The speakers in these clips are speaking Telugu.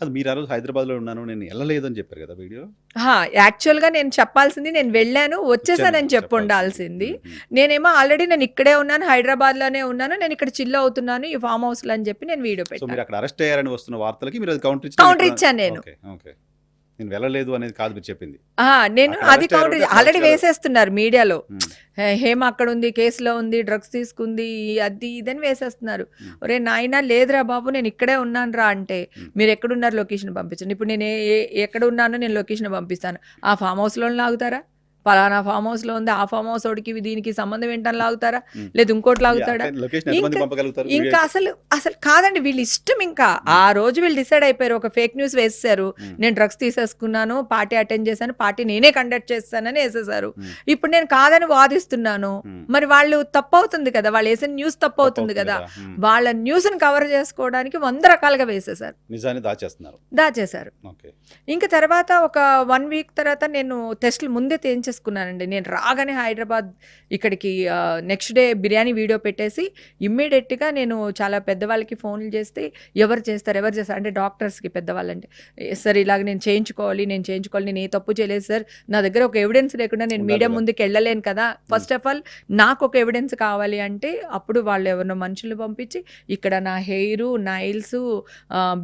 కాదు మీరు ఆ రోజు హైదరాబాద్‌లో ఉన్నాను. నేను ఎళ్ళలేదని చెప్పారు కదా వీడియో? యాక్చువల్‌గా నేను చెప్పాల్సింది నేను వెళ్ళాను, వచ్చాను వచ్చేసానని చెప్పాల్సింది. చెప్పుండాల్సింది. హ్మ్. నేనేమో ఆల్రెడీ నేను ఇక్కడే ఉన్నాను, హైదరాబాద్‌లోనే ఉన్నాను. నేను ఇక్కడ చిల్ అవుతున్నాను ఈ ఫార్మ్ హౌస్‌లో అని చెప్పి నేను వీడియో సో, పెట్టాను. మీరు అక్కడ అరెస్ట్ అయ్యారని వస్తున్న వార్తలకి మీరు అది కౌంటర్ ఇచ్చి నేను కౌంటర్ ఇక్కడ ఇచ్చాను నేను. ఓకే. ఓకే. నేను వెళ్ళలేదు అనేది కాదు మీరు చెప్పింది. నేను అక్కడ అది అరెస్ట్ కౌంటర్ అయ్యారంటే అక్కడ ఆల్రెడీ అరెస్ట్ కాదు. వేసేస్తున్నారు మీడియాలో. హ్మ్. హేమ అక్కడుంది, కేసులో ఉంది, డ్రగ్స్ తీసుకుంది, అది ఇదని వేసేస్తున్నారు. హ్మ్. ఒరేయ్ నాయనా లేదురా బాబు నేను ఇక్కడే ఉన్నానురా అంటే, హ్మ్. మీరెక్కడున్నారు లొకేషన్ పంపించండి. ఇప్పుడు నేను ఎక్కడ ఉన్నానో నేను లొకేషన్ పంపిస్తాను. ఆ ఫార్మ్ హౌస్‌లోనే లాగుతారా? పలానా ఫార్మ్ హౌస్‌లో ఉంది, ఆ ఫార్మ్ హౌస్ ఓడికి దీనికి సంబంధం ఏంటని లాగుతారా? హ్మ్. లేదు ఇంకోటి మీ లాగుతాడా? అక్కడ లొకేషన్ ఎంతమంది ఇంకా పంపగలుగుతారు వీడియో ఇంకా అయితే? అసలు కాదండి వీళ్ళ ఇష్టం ఇంకా. హ్మ్. ఆ రోజు వీళ్ళు డిసైడ్ అయిపోయారు. ఒక ఫేక్ న్యూస్ వేసేసారు. హ్మ్. నేను డ్రగ్స్ తీసేసుకున్నాను, పార్టీ అటెండ్ చేశాను, పార్టీ నేనే కండక్ట్ చేస్తానని వేసేసారు. హ్మ్. ఇప్పుడు నేను కాదని వాదిస్తున్నాను. హ్మ్. మరి వాళ్ళు తప్పవుతుంది కదా! వాళ్ళు వేసిన న్యూస్ తప్పవుతుంది తప్పవుతుంది కదా! కదా! హ్మ్. వాళ్ళ న్యూస్‌ని కవర్ చేసుకోవడానికి 100 రకాలుగా వేసేసారు. నిజాన్ని దాచేస్తున్నారు. దాచేశారు. ఓకే. ఇంక తర్వాత ఒక 1 వీక్ తర్వాత నేను టెస్టులు ముందే చేయించేసుకున్నానండి. నేను రాగానే హైదరాబాద్ ఇక్కడికి నెక్స్ట్ డే బిర్యానీ వీడియో పెట్టేసి ఇమ్మీడియేట్‌గా నేను చాలా పెద్దవాళ్ళకి ఫోన్లు చేస్తే ఎవరు చేస్తారు? అంటే డాక్టర్స్‌కి పెద్దవాళ్ళంటే, సార్ ఇలాగ నేను చేయించుకోవాలి, నేను ఏ తప్పు చేయలేదు సార్. నా దగ్గర ఒక ఎవిడెన్స్ లేకుండా నేను ఉండాలి మీడియా కదా! ముందుకెళ్ళలేను కదా! ఫస్ట్ ఆఫ్ ఆల్ నాకొక ఎవిడెన్స్ కావాలి అంటే, అప్పుడు వాళ్ళు ఎవరినో మనుషుల్ని పంపించి ఇక్కడ నా హెయిరు, నైల్సు,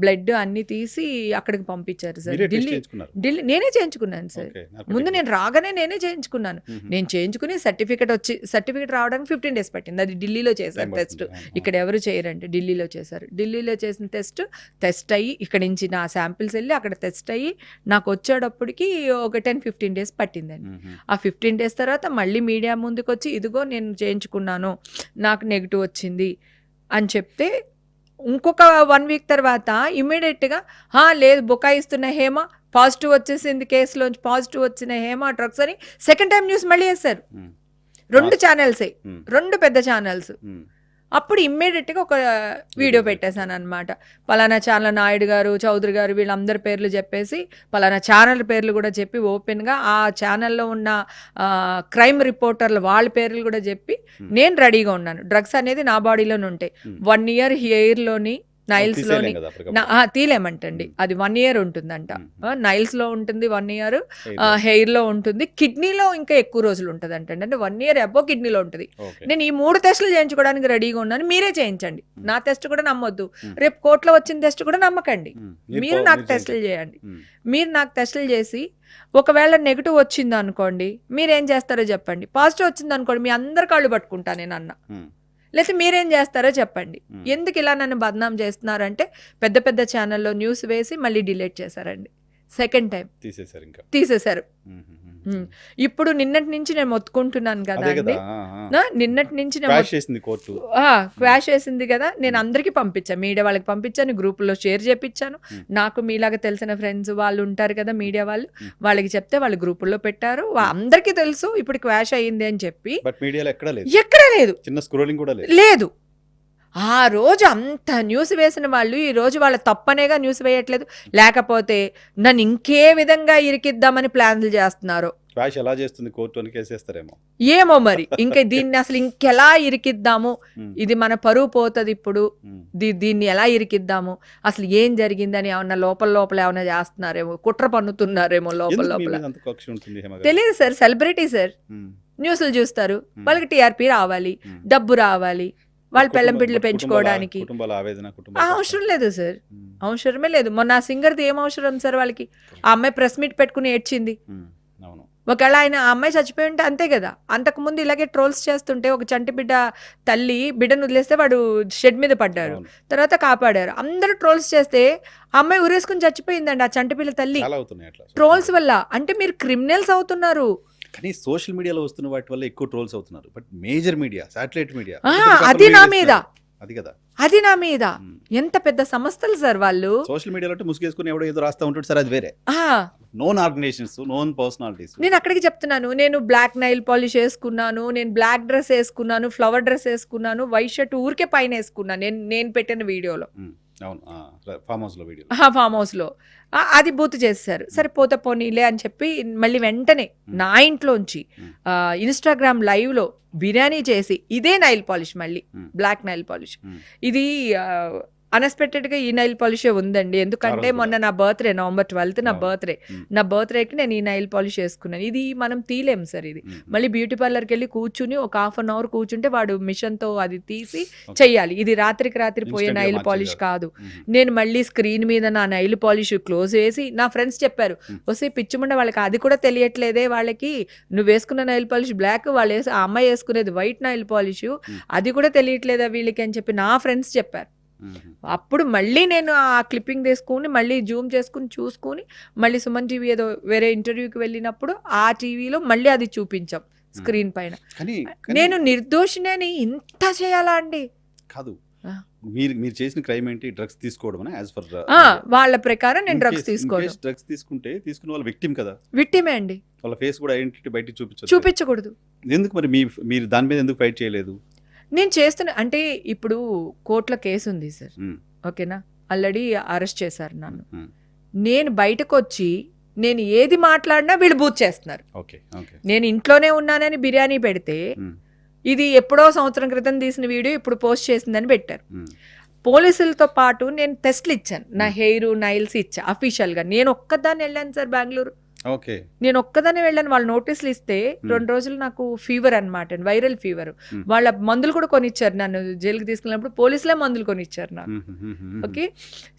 బ్లడ్ అన్నీ తీసి అక్కడికి పంపించారు సార్. మీరే టెస్ట్ చేయించుకున్నారు. ఢిల్లీ నేనే చేయించుకున్నాను సార్. ఓకే. ముందు నార్కోటిక్ నేను రాగానే నేనే చేయించుకున్నాను. హుహు. నేను చేయించుకుని సర్టిఫికేట్ రావడానికి 15 డేస్ పట్టింది. అది ఢిల్లీలో టైం చేశారు టెస్ట్. పడుతుంది. అవును. ఇక్కడ ఎవరు చేయరండి. ఢిల్లీలో చేశారు. ఢిల్లీలో చేసిన టెస్ట్ అయ్యి ఇక్కడి నుంచి నా శాంపిల్స్ వెళ్ళి అక్కడ టెస్ట్ అయ్యి నాకు వచ్చేటప్పటికి ఒక 10, 15 డేస్ పట్టిందండి. హుహు. ఆ 15 డేస్ తర్వాత మళ్ళీ మీడియా ముందుకొచ్చి ఇదిగో నేను చేయించుకున్నాను, నాకు నెగెటివ్ వచ్చింది అని చెప్తే ఇంకొక 1 వీక్ తర్వాత ఇమ్మీడియేట్‌గా లేదు బుకాయిస్తున్న హేమ పాజిటివ్ వచ్చేసింది, కేసులోంచి పాజిటివ్ వచ్చిన హేమ డ్రగ్స్ అని సెకండ్ టైమ్ న్యూస్ మళ్ళీ యేశారు. హ్మ్. 2 ఛానెల్సే. హ్మ్. 2 పెద్ద ఛానెల్స్. హ్మ్. అప్పుడు ఇమ్మీడియేట్‌గా ఒక వీడియో పెట్టేశాననమాట. పలానా ఛానల్ నాయుడు గారు, చౌదరి గారు వీళ్ళందరి పేర్లు చెప్పేసి, పలానా ఛానల్ పేర్లు కూడా చెప్పి ఓపెన్‌గా ఆ ఛానల్‌లో ఉన్న క్రైమ్ రిపోర్టర్లు వాళ్ళ పేర్లు కూడా చెప్పి, నేను రెడీగా ఉన్నాను. డ్రగ్స్ అనేది నా బాడీలోనే ఉంటాయి. 1 ఇయర్ హెయిర్‌లోని, నైల్స్‌లోని తీసేయలేం కదా! అప్పటికప్పుడు. తీలేమంటండి. అది 1 ఇయర్ ఉంటుందంట. హ్మ్. నైల్స్‌లో ఉంటుంది 1 ఇయర్, హెయిర్‌లో. హెయిర్‌లో ఉంటుంది. కిడ్నీలో ఇంకా ఎక్కువ రోజులు ఉంటదంటండి. అంటే 1 ఇయర్ అబోవ్ కిడ్నీలో ఉంటది. ఓకే. నేను ఈ 3 టెస్టులు చేయించుకోవడానికి రెడీగా ఉన్నాను. మీరే చేయించండి. హ్మ్. నా టెస్ట్ కూడా నమ్మొద్దు. హ్మ్. రేపు కోర్ట్‌లో వచ్చిన టెస్ట్ కూడా నమ్మకండి. హ్మ్. మీరు నాకు మీరు టెస్టులు చేయించండి. చేయండి. హ్మ్. మీరు నాకు టెస్టులు చేసి ఒకవేళ నెగెటివ్ వచ్చిందనుకోండి, మీరేం చేస్తారో చెప్పండి. పాజిటివ్ వచ్చిందనుకోండి, మీ అందరి కాళ్ళు పట్టుకుంటా నేనన్నా. హ్మ్. లేతే మీరేం చేస్తారో చెప్పండి. హ్మ్. ఎందుకు ఇలా నన్ను బదనాం చేస్తున్నారంటే పెద్ద పెద్ద ఛానల్‌లో న్యూస్ వేసి మళ్ళీ డిలీట్ చేశారండి. సెకండ్ టైమ్ తీసేసారు ఇంకా. తీసేశారు. హుహుహు. ఇప్పుడు నిన్నటి నుంచి నేను మొత్తుకుంటున్నాను అదే కదా కదా! అండి. ఆ! ఆ! నిన్నటి నుంచి నేను క్వాష్ చేసింది కోర్టు. క్వాష్ చేసింది కదా! నేను హ్మ్. అందరికీ పంపించాను. మీడియా వాళ్ళకి పంపించాను. గ్రూపుల్లో షేర్ చేపిచ్చాను. హ్మ్. నాకు మీలాగా తెలిసిన ఫ్రెండ్స్ వాళ్ళు ఉంటారు కదా! మీడియా వాళ్ళు. హ్మ్. వాళ్ళకి చెప్తే వాళ్ళు గ్రూపుల్లో పెట్టారు. అందరికీ తెలుసు ఇప్పుడు క్వాష్ అయింది అని చెప్పి. బట్ మీడియాలో ఎక్కడా లేదు. ఎక్కడా లేదు. చిన్న స్క్రోలింగ్ కూడా లేదు. లేదు. ఆ రోజు అంత న్యూస్ వేసిన వాళ్ళు ఈ రోజు వాళ్ళ తప్పనేగా న్యూస్ వేయట్లేదు. లేకపోతే నన్ను ఇంకే విధంగా ఇరికిద్దామని ప్లాన్లు చేస్తున్నారు. క్వాష్ ఎలా చేస్తుంది కోర్టు అని కేసేస్తారేమో. ఏమో మరి. దీన్ని అసలు ఇంకెలా ఇరికిద్దాము? హ్మ్. ఇది మన పరువు పోతదిప్పుడు. హ్మ్. దీన్ని ఎలా ఇరికిద్దాము? అసలు ఏం జరిగిందని ఏమన్నా లోపల ఏమన్నా చేస్తున్నారేమో, కుట్ర పన్నుతున్నారేమో ఎందుకు మీ లోపల. మీద అంత కక్ష ఉంటుంది హేమ గారు? తెలీదు సార్. Celebrity sir. హ్మ్. న్యూస్‌లు చూస్తారు. హ్మ్. వాళ్ళకి టీఆర్పీ రావాలి, హ్మ్. డబ్బు రావాలి, వాళ్ళ పెళ్ళాం బిడ్డలు పెంచుకోవడానికి. కుటుంబాల ఆవేదన, కుటుంబాల కష్టం. అవసరం లేదు సార్. హ్మ్. అవసరమే లేదు. మొన్న ఆ సింగర్‌ది ఏం అవసరం సార్ వాళ్ళకి? ఆ అమ్మాయి ప్రెస్ మీట్ పెట్టుకొని ఏడ్చింది. హ్మ్. అవును. ఒకవేళ ఆ అమ్మాయి చచ్చిపోయి ఉంటే అంతే కదా! అంతకుముందు ఇలాగే ట్రోల్స్ చేస్తుంటే ఒక చంటి తల్లి బిడ్డను వదిలేస్తే వాడు షెడ్ మీద పడ్డారు. అవును. తర్వాత కాపాడారు. అందరూ ట్రోల్స్ చేస్తే ఆ అమ్మాయి ఉరేసుకొని చచ్చిపోయిందండి ఆ చంటి పిల్ల తల్లి. చాలా అవుతున్నాయి అట్లా. ట్రోల్స్ వల్ల. అంటే మీరు క్రిమినల్స్ అవుతున్నారు. కానీ సోషల్ మీడియాలో వస్తున్న వాటి వల్ల ఎక్కువ ట్రోల్స్ అవుతున్నారు. But major media, satellite media అది నా మీద. అది కదా! అది నా మీద. హ్మ్. ఎంత పెద్ద సంస్థలు సార్ వాళ్ళు. సోషల్ మీడియాలో అంటే ముసుగేసుకొని ఎవడో ఏదో రాస్తా ఉంటాడు సార్, అది వేరే. ఆ! Known organisations, known personalities. నేను అక్కడికి చెప్తున్నాను. నేను బ్లాక్ నైల్ పాలిష్ ఏసుకున్నాను. నేను బ్లాక్ డ్రెస్ ఏసుకున్నాను. ఫ్లవర్ డ్రెస్ ఏసుకున్నాను. వైట్ షర్ట్ ఊరికే పైనేసుకున్నాను. నేను పెట్టిన వీడియోలో. హ్మ్. అవును. ఫార్మ్ హౌస్‌లో వీడియో. ఫార్మ్ హౌస్‌లో. అది బూతు చేసేశారు. సరే పోతే పోనీలే అని చెప్పి మళ్ళీ వెంటనే నా ఇంట్లోంచి ఇన్‌స్టాగ్రామ్ లైవ్‌లో బిర్యానీ చేసి ఇదే నైల్ పాలిష్ మళ్ళీ. Black nail polish. ఇది అన్ఎక్స్పెక్టెడ్గా ఈ నైల్ పాలిషే ఉందండి. ఎందుకంటే రోజు మొన్న నా బర్త్డే November 12th నా అవును. బర్త్డే. ఉమ్, నా బర్త్డేకి నేను ఈ నైల్ పాలిష్ వేసుకున్నాను. ఇది మనం తీలేం సార్ ఇది. ఉమ్, మళ్ళీ బ్యూటీ పార్లర్కి వెళ్ళి కూర్చుని ఒక హాఫ్ అన్ అవర్ కూర్చుంటే వాడు మిషన్తో అది తీసి ఓకే. చెయ్యాలి. ఇది రాత్రికి రాత్రి పోయే Instant గా నైల్ మార్చేది పాలిష్ కాదు. ఉమ్, నేను మళ్ళీ స్క్రీన్ మీద నా నైల్ పాలిష్ క్లోజ్ వేసి నా ఫ్రెండ్స్ చెప్పారు, ఉమ్. వస్తే పిచ్చిముండ వాళ్ళకి అది కూడా తెలియట్లేదే, వాళ్ళకి నువ్వు వేసుకున్న నైల్ పాలిష్ బ్లాక్, వాళ్ళు ఆ అమ్మాయి వేసుకునేది వైట్ నైల్ పాలిష్, అది కూడా తెలియట్లేదా వీళ్ళకి అని చెప్పి నా ఫ్రెండ్స్ చెప్పారు. ఉమ్, అప్పుడు మళ్ళీ నేను ఆ క్లిప్పింగ్ తీసుకుని మళ్ళీ జూమ్ చేసుకుని చూసుకుని మళ్ళీ సుమన్ టీవీ ఏదో వేరే ఇంటర్వ్యూకి వెళ్ళినప్పుడు ఆ టీవీలో మళ్ళీ అది చూపించాం స్క్రీన్ పైన. కానీ నేను నిర్దోషినని ఇంత చేయాలా అండి? కాదు, ఆ. మీరు మీరు చేసిన క్రైమ్ ఏంటి? డ్రగ్స్ తీసుకోవడం యాజ్ ఫర్ వాళ్ళ ప్రకారం నేను డ్రగ్స్ తీసుకోవడం. డ్రగ్స్ తీసుకున్న వాళ్ళ విక్టిమ్ కదా, విట్టిమే అండి, వాళ్ళ ఫేస్ కూడా ఐడెంటిటీ బయటికి చూపించదు. చూపించకూడదు. ఎందుకు మరి మీరు దాని మీద ఎందుకు ఫైట్ చేయలేదు? నేను చేస్తున్నా అంటే ఇప్పుడు కోర్టులో కేసు ఉంది సార్, ఉమ్, ఓకేనా, ఆల్రెడీ అరెస్ట్ చేశారు నన్ను. ఉమ్, నేను బయటకు వచ్చి నేను ఏది మాట్లాడినా వీళ్ళు బూత్ చేస్తున్నారు. Okay okay. నేను ఇంట్లోనే ఉన్నానని బిర్యానీ పెడితే ఉమ్, ఇది ఎప్పుడో సంవత్సరం క్రితం తీసిన వీడియో ఇప్పుడు పోస్ట్ చేసిందని పెట్టారు. ఉమ్, పోలీసులతో పాటు నేను టెస్ట్లు ఇచ్చాను, నా హెయిర్ నైల్స్ ఇచ్చా అఫీషియల్గా. నేను ఒక్కదాన్ని వెళ్ళాను సార్ బెంగళూరు, ఓకే. నేను ఒక్కదాన్ని వెళ్ళాను. వాళ్ళు నోటీసులు ఇస్తే 2 రోజులు నాకు ఫీవర్ అనమాట, వైరల్ ఫీవర్. వాళ్ళ మందులు కూడా కొనిచ్చారు, నన్ను జైలుకి తీసుకెళ్ళినప్పుడు పోలీసులే మందులు కొనిచ్చారు నాకు. ఉమ్, ఉమ్, ఉమ్, ఉమ్, ఓకే,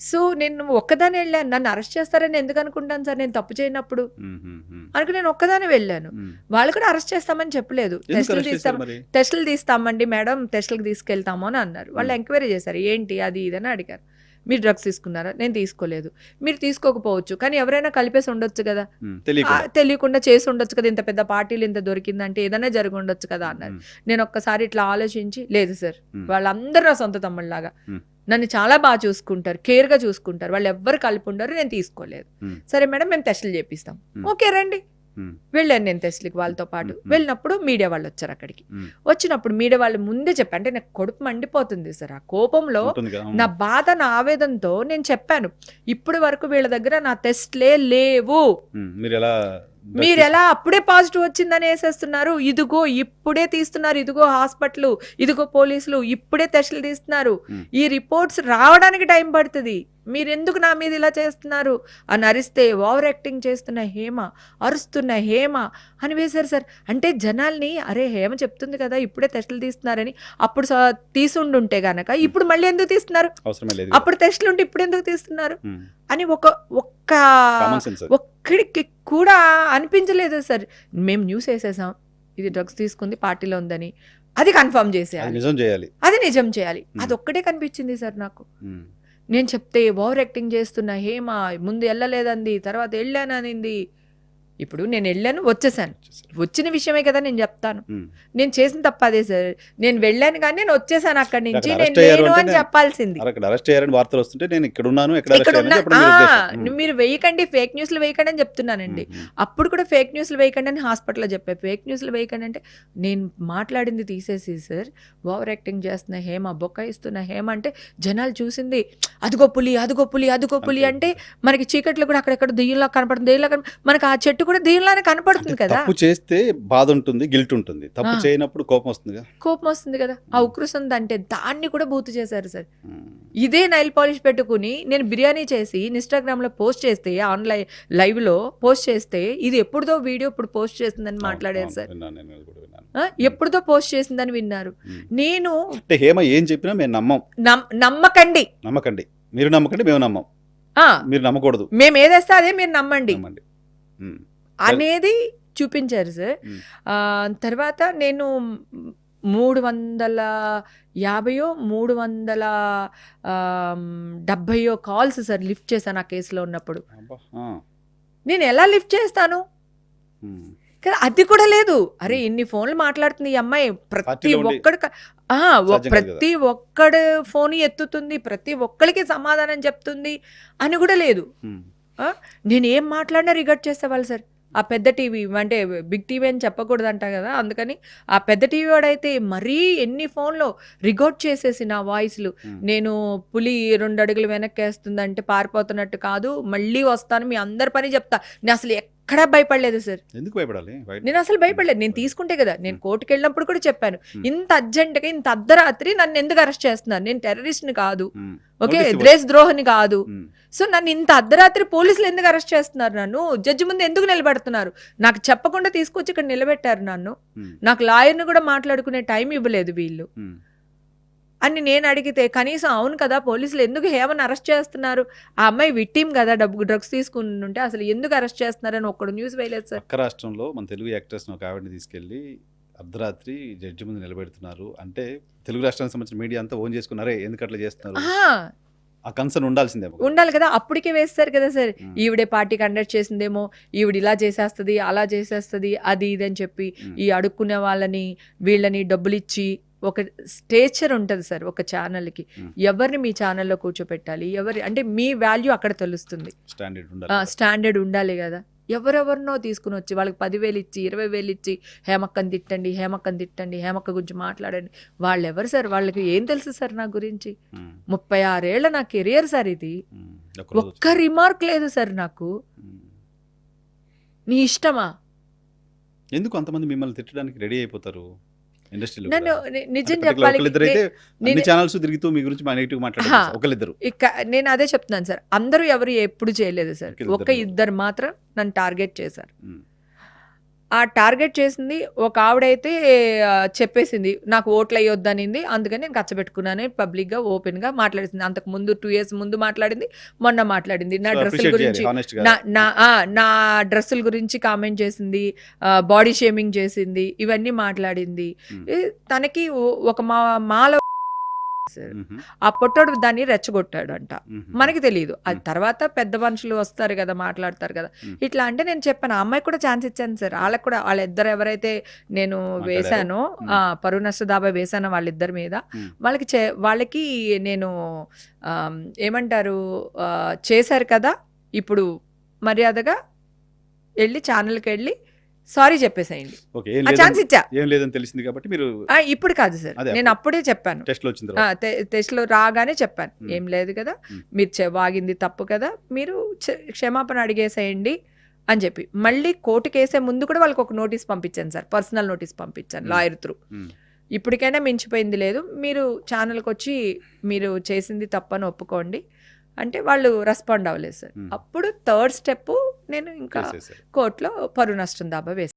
సో నేను ఒక్కదాన్ని వెళ్ళాను. నన్ను అరెస్ట్ చేస్తారని ఎందుకు అనుకుంటాను సార్, నేను తప్పు చేయనప్పుడు ఉమ్, ఉమ్, ఉమ్, అనుకు నేను ఒక్కదాన్ని వెళ్ళాను. ఉమ్. వాళ్ళు కూడా అరెస్ట్ చేస్తామని చెప్పలేదు. ఎందుకు టెస్టులు arrest తీస్తాం, చేశారు మరి? టెస్టులు తీస్తామండి మేడం, టెస్టులకు తీసుకెళ్తాము అని అన్నారు. వాళ్ళు ఎంక్వైరీ చేశారు, ఏంటి అది ఇదని అడిగారు. మీరు డ్రగ్స్ తీసుకున్నారా? నేను తీసుకోలేదు. మీరు తీసుకోకపోవచ్చు, కానీ ఎవరైనా కలిపేసి ఉండొచ్చు కదా, ఉమ్, తెలియకుండా. తెలియకుండా చేసి ఉండొచ్చు కదా, ఇంత పెద్ద పార్టీలు ఇంత దొరికిందంటే ఏదైనా జరిగి ఉండొచ్చు కదా అన్నారు. నేను ఒక్కసారి ఇట్లా ఆలోచించి, లేదు సార్, వాళ్ళందరూ నా సొంత తమ్ముళ్ళలాగా నన్ను చాలా బాగా చూసుకుంటారు, కేర్గా చూసుకుంటారు, వాళ్ళు ఎవ్వరు కలిపి ఉండరు, నేను తీసుకోలేదు. సరే మేడం, మేము టెస్టులు చేపిస్తాం. ఓకే రండి. వెళ్ళాను నేను టెస్ట్లకి వాళ్ళతో పాటు. వెళ్ళినప్పుడు మీడియా వాళ్ళు వచ్చారు అక్కడికి. వచ్చినప్పుడు మీడియా వాళ్ళు ముందే చెప్పాను, అంటే నాకు కడుపు మండిపోతుంది సార్, ఆ కోపంలో నా బాధ నా ఆవేదనతో నేను చెప్పాను, ఇప్పటి వరకు వీళ్ళ దగ్గర నా టెస్ట్లే లేవు, మీరు ఎలా అప్పుడే పాజిటివ్ వచ్చిందని వేసేస్తున్నారు, ఇదిగో ఇప్పుడే తీస్తున్నారు, ఇదిగో హాస్పిటల్, ఇదిగో పోలీసులు ఇప్పుడే టెస్టులు తీస్తున్నారు, ఈ రిపోర్ట్స్ రావడానికి టైం పడుతుంది, మీరెందుకు నా మీద ఇలా చేస్తున్నారు అని అరిస్తే, ఓవర్ యాక్టింగ్ చేస్తున్న హేమ, అరుస్తున్న హేమ అని వేశారు సార్. అంటే జనాల్ని, అరే హేమ చెప్తుంది కదా ఇప్పుడే టెస్టులు తీస్తున్నారని, అప్పుడు తీసుండుంటే గనక ఇప్పుడు మళ్ళీ ఎందుకు తీస్తున్నారు, అప్పుడు టెస్టులు ఉంటే ఇప్పుడు ఎందుకు తీస్తున్నారు అని ఒక్కడికి కూడా అనిపించలేదు సార్. మేము న్యూస్ వేసేసాం, ఇది డ్రగ్స్ తీసుకుంది పార్టీలో ఉందని, అది కన్ఫర్మ్ చేసేయాలి, అది నిజం చేయాలి, అది ఒక్కటే కనిపించింది సార్ నాకు. నేను చెప్తే ఓవర్ యాక్టింగ్ చేస్తున్న హేమ ముందు వెళ్ళలేదంది, తర్వాత వెళ్ళాననింది. ఇప్పుడు నేను వెళ్ళాను, వచ్చేసాను, వచ్చిన విషయమే కదా నేను చెప్తాను. నేను చేసిన తప్ప అదే సార్, నేను వెళ్ళాను కానీ నేను వచ్చేసాను అక్కడి నుంచి, నేను లేను అని చెప్పాల్సింది. మీరు వేయకండి, ఫేక్ న్యూస్లు వేయకండి అని చెప్తున్నానండి. అప్పుడు కూడా ఫేక్ న్యూస్లు వేయకండి అని హాస్పిటల్లో చెప్పా. ఫేక్ న్యూస్లు వేయకండి అంటే నేను మాట్లాడింది తీసేసి సార్, ఓవర్ యాక్టింగ్ చేస్తున్న హేమ, బొక్కాయిస్తున్న హేమ అంటే జనాలు చూసింది అదిగో పులి, అదిగో పులి, అదిగో పులి అంటే మనకి చీకట్లో కూడా అక్కడెక్కడ దెయ్యంలా కనపడుతుంది, మనకి ఆ చెట్టు కూడా దెయ్యంలానే కనపడుతుంది కదా. తప్పు చేస్తే బాధ ఉంటుంది, గిల్ట్ ఉంటుంది, తప్పు చేయనప్పుడు కోపం వస్తుంది కదా. ఆ ఉక్రోషం అంటే దాన్ని కూడా బూతు చేశారు సార్. ఇదే నైల్ పాలిష్ పెట్టుకుని నేను బిర్యానీ చేసి ఇన్స్టాగ్రామ్ లో పోస్ట్ చేస్తే, ఆన్లైన్ లైవ్ లో పోస్ట్ చేస్తే, ఇది ఎప్పుడుదో వీడియో ఇప్పుడు పోస్ట్ చేసిందని మాట్లాడారు సార్. ఎప్పుడుదో పోస్ట్ చేసిందని విన్నారు. నేను హేమ ఏం చెప్పినా మేము నమ్మకండి, మీరు నమ్మకండి, మేము నమ్మం, మీరు నమ్మకూడదు, మేము ఏదేస్తే అదే మీరు నమ్మండి అనేది చూపించారు సార్. తర్వాత నేను 350 కాల్స్ సార్ లిఫ్ట్ చేశాను ఆ కేసులో ఉన్నప్పుడు. నేను ఎలా లిఫ్ట్ చేస్తాను కదా, అది కూడా లేదు. అరే ఇన్ని ఫోన్లు మాట్లాడుతుంది ఈ అమ్మాయి, ప్రతి ఒక్కడు ఫోన్ ఎత్తుతుంది, ప్రతి ఒక్కరికి సమాధానం చెప్తుంది అని కూడా లేదు. నేను ఏం మాట్లాడినా రికార్డ్ చేసేవాళ్ళు సార్. ఆ పెద్ద టీవీ అంటే బిగ్ టీవీ అని చెప్పకూడదంట కదా, అందుకని ఆ పెద్ద టీవీ వాడైతే మరీ ఎన్ని ఫోన్లో రికార్డ్ చేసేసి నా వాయిస్లు, నేను పులి 2 అడుగులు వెనక్కేస్తుందంటే పారిపోతున్నట్టు కాదు, మళ్ళీ వస్తాను, మీ అందరి పని చెప్తా, నేను అసలు ఎక్కడా భయపడలేదు సార్. ఎందుకు భయపడాలి? నేను అసలు భయపడలేదు. నేను తీసుకుంటే కదా, నేను కోర్టుకి వెళ్ళినప్పుడు కూడా చెప్పాను, Hmm. ఇంత అర్జెంట్గా ఇంత అర్ధరాత్రి నన్ను ఎందుకు అరెస్ట్ చేస్తున్నారు, నేను టెర్రరిస్ట్ని కాదు, ఉమ్. ఓకే, Notice ఇవ్వ- దేశద్రోహిని కాదు. ఉమ్. సో నన్ను ఇంత అర్ధరాత్రి పోలీసులు ఎందుకు అరెస్ట్ చేస్తున్నారు, నన్ను జడ్జి ముందు ఎందుకు నిలబెడుతున్నారు, నాకు చెప్పకుండా తీసుకొచ్చి ఇక్కడ నిలబెట్టారు నన్ను, ఉమ్. నాకు లాయర్ని కూడా మాట్లాడుకునే టైం ఇవ్వలేదు వీళ్ళు ఉమ్. అని నేను అడిగితే, కనీసం అవును కదా పోలీసులు ఎందుకు హేమని అరెస్ట్ చేస్తున్నారు, ఆ అమ్మాయి విక్టిమ్ కదా, డ్రగ్స్ తీసుకుంటుంటే అసలు ఎందుకు అరెస్ట్ చేస్తున్నారని ఒక్కడు న్యూస్ వేయలేదు సార్. పక్క రాష్ట్రంలో మన తెలుగు యాక్టర్స్ ఒక ఆవిడని తీసుకెళ్లి అర్ధరాత్రి జడ్జి ముందు నిలబెడుతున్నారు అంటే తెలుగు రాష్ట్రానికి సంబంధించిన మీడియా అంతా ఓన్ చేసుకున్నారే, ఎందుకు అట్లా చేస్తున్నారు? ఆహా, ఆ కన్సర్న్ ఉండాల్సిందే. ఉండాలి కదా, అప్పటికే వేస్తారు కదా సార్, ఉమ్. ఈవిడే పార్టీ కండక్ట్ చేసిందేమో, ఈవిడ ఇలా చేసేస్తుంది అలా చేసేస్తుంది అది ఇది అని చెప్పి ఉమ్. ఈ అడుక్కునే వాళ్ళని వీళ్ళని డబ్బులు ఇచ్చి ఒక స్టేచర్ ఉంటుంది సార్ ఒక ఛానల్కి, ఉమ్. ఎవరిని మీ ఛానల్లో కూర్చోపెట్టాలి, ఎవరి అంటే మీ వాల్యూ అక్కడ తెలుస్తుంది, స్టాండర్డ్ ఉండాలి. స్టాండర్డ్ ఉండాలి కదా. ఎవరెవరినో తీసుకుని వచ్చి వాళ్ళకి 10,000 ఇచ్చి 20,000 ఇచ్చి హేమక్కని తిట్టండి, హేమక్కని తిట్టండి, హేమక్క గురించి మాట్లాడండి. వాళ్ళు ఎవరు సార్, వాళ్ళకి ఏం తెలుసు సార్ నా గురించి? ఉమ్. 36 ఏళ్ల నా కెరియర్ సార్ ఇది, ఉమ్. ఒక్కరోజు ఒక్క రిమార్క్ లేదు సార్ నాకు. ఉమ్. నీ ఇష్టమా? ఎందుకు అంతమంది మిమ్మల్ని తిట్టడానికి రెడీ అయిపోతారు ఇండస్ట్రీలో? నన్ను నిజం చెప్పాలి, ఒకళ్ళిద్దరైతే అన్ని నేను- ఛానల్స్ తిరుగుతూ మీ గురించి నెగిటివ్ మాట్లాడారు హా. ఒకళ్ళిద్దరు. నేను అదే చెప్తున్నాను సార్, అందరూ ఎవరు ఎప్పుడు చేయలేదు సార్, ఒక ఇద్దరు మాత్రం నన్ను టార్గెట్ చేశారు. ఉమ్. ఆ టార్గెట్ చేసింది ఒక ఆవిడైతే చెప్పేసింది నాకు ఓట్లు అయ్యొద్దనింది, అందుకని నేను కచ్చబెట్టుకున్నాను పబ్లిక్గా ఓపెన్గా మాట్లాడేసింది. అంతకు ముందు 2 years ముందు మాట్లాడింది, మొన్న మాట్లాడింది, నా So, డ్రెస్సుల appreciate గురించి, చేయాలి, honest గా. నా డ్రెస్సుల గురించి కామెంట్ చేసింది, బాడీ షేమింగ్ చేసింది, ఇవన్నీ మాట్లాడింది. ఉమ్. తనకి ఒక మాల సార్, ఉమ్హు. ఆ పొట్టోడు దాన్ని రెచ్చగొట్టాడు అంట, ఉమ్హు. మనకి తెలియదు. అది తర్వాత పెద్ద మనుషులు వస్తారు కదా, మాట్లాడతారు కదా, ఉమ్. ఇట్లా అంటే నేను చెప్పాను, ఆ అమ్మాయికి కూడా ఛాన్స్ ఇచ్చాను సార్. వాళ్ళకి కూడా వాళ్ళిద్దరు ఎవరైతే నేను మాట్లాడారు. వేశానో, ఉమ్. పరువు నష్ట దాబా వేశానో వాళ్ళిద్దరి మీద, ఉమ్. వాళ్ళకి నేను ఏమంటారు, చేశారు కదా, ఇప్పుడు మర్యాదగా వెళ్ళి ఛానల్కి వెళ్ళి సారీ చెప్పేసేయండి, ఓకే, ఏం ఆ ఛాన్స్ లేదని- ఇచ్చా. ఏం లేదని తెలిసింది కాబట్టి మీరు ఇప్పుడు కాదు సార్, అదే నేను అప్పుడే చెప్పాను, టెస్ట్ లో వచ్చిన తర్వాత టెస్ట్లో రాగానే చెప్పాను, మ్మ్. ఏం లేదు కదా, మ్మ్. మీరు వాగింది తప్పు కదా, మీరు క్షమాపణ అడిగేసేయండి అని చెప్పి, మళ్ళీ కోర్టుకి వేసే ముందు కూడా వాళ్ళకి ఒక నోటీస్ పంపించాను సార్, పర్సనల్ నోటీస్ పంపించాను మ్మ్. Lawyer through. ఉమ్. ఇప్పటికైనా మించిపోయింది లేదు, మీరు ఛానల్కి వచ్చి మీరు చేసింది తప్పని ఒప్పుకోండి అంటే వాళ్ళు రెస్పాండ్ అవ్వలేదు సార్. మ్మ్. అప్పుడు థర్డ్ స్టెప్ నేను ఇంకా చేసేసారు. కోర్టులో పరువు నష్టం దాబా వేసాను.